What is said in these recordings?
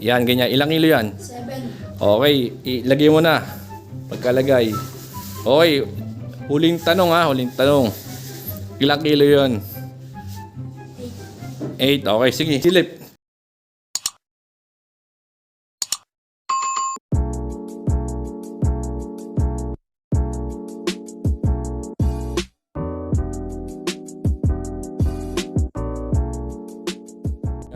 Yan, ganyan. Ilang kilo yan? 7. Okay, ilagay mo na. Pagkalagay. Okay, huling tanong ha, huling tanong. Ilang kilo yun? 8. Okay, sige, silip.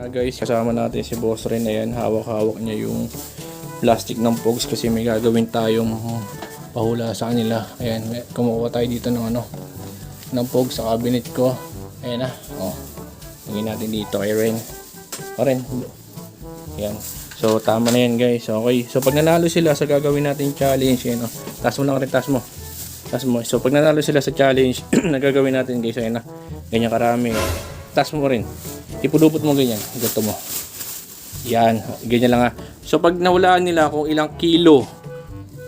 Guys, kasama natin si Boss Ren. Ayan, hawak-hawak niya yung plastic ng pogs kasi may gagawin tayong pahula sa kanila. Ayan, kumukuha tayo dito ng ng pogs sa cabinet ko. Ayan na. Oh. Lagyan natin dito kay Ren. O Ren. Ayan. So tama na yan guys. Okay. So pag nanalo sila sa gagawin natin challenge, ayan oh. Taas mo lang rin, taas mo. Taas mo. So pag nanalo sila sa challenge na gagawin natin guys, ayan na. Ganyan karami. Taas mo rin. Ipudupot mo ganyan. Ganito mo. Yan. Ganyan lang ha. So pag nahulaan nila kung ilang kilo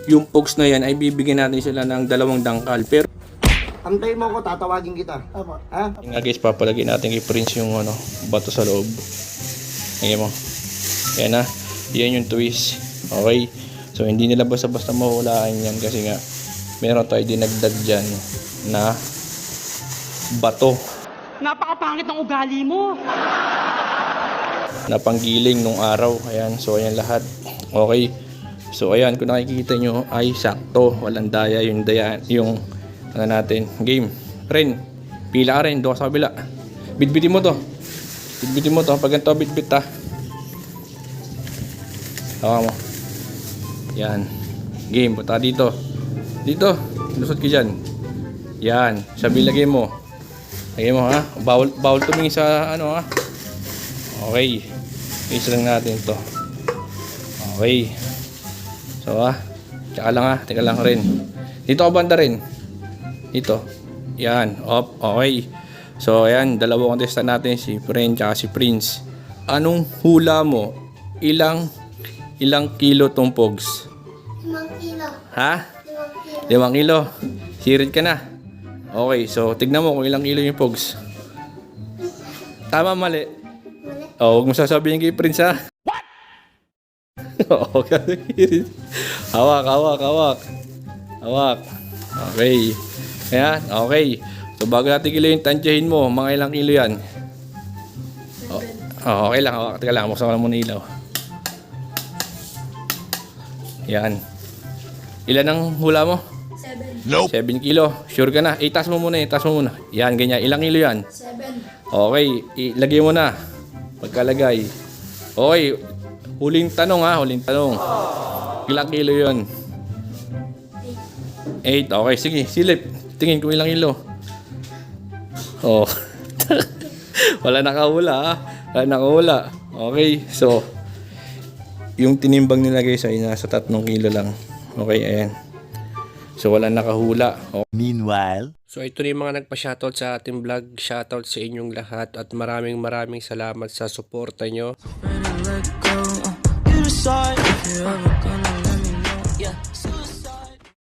yung pogs na yan, ay bibigyan natin sila ng 2 dangkal. Pero Antayin mo ako, tatawagin kita. Opo. Ha? yung nga guys, papalagay natin kay Prince yung bato sa loob. Ganyan mo. Yan na. Yan yung twist. Okay. So hindi nila basta-basta mahulaan yan kasi nga meron tayo dinagdag dyan na bato. Napakapangit ng ugali mo. Na panggiling nung araw. Ayan, so ayan lahat. Okay. So ayan, kung nakikita nyo ay sakto, walang daya yung ano natin, game. Ren, pila ka rin, doon sa kabila. Bitbitin mo to. Bitbitin mo to, pag ganito bitbit ha. Tawa mo. Yan. Game, punta dito. Dito, lusot ka dyan. Yan, sabi lagay mo. Lagay mo ha. Bawal tumingin sa ha. Okay. Isa lang natin to. Okay. So tsaka lang teka lang rin. Dito ka banda rin. Dito. Yan. Op. Okay. So ayan, dalawang contestant natin, si Fren tsaka si Prince. Anong hula mo? Ilang kilo tong pogs? 5 kilo. Ha? 5 kilo. 5 kilo. Sirit ka na. Okay, so tignan mo kung ilang kilo yung pogs. Tama, mali. Mali. Oh, huwag mo sasabihin kay Prince ha. What? Oo, hawak. Hawak. Okay. Ayan, okay. So bago natin kilo yung tansyahin mo, mga ilang kilo yan? Oh, okay lang, hawak. Teka lang, buksan ko lang muna ilaw. Yan. Ilan ang hula mo? 7. 7 kilo. Sure ka na? Taas mo muna. Yan, ganyan. Ilang kilo yan? 7. Okay, ilagay mo na. Pagkalagay. Okay, huling tanong ha, huling tanong. Ilang kilo yun? 8. Okay, sige, silip. Tingin kung ilang kilo. Oh. Wala nakahula ha. Wala nakahula. Okay, so yung tinimbang nila guys ay nasa 3 kilo lang. Okay, ayan. So wala nakahula. Okay. Meanwhile, So ito na yung mga nagpa-shoutout sa ating vlog. Shoutout sa inyong lahat at maraming salamat sa suporta nyo. You decide if you ever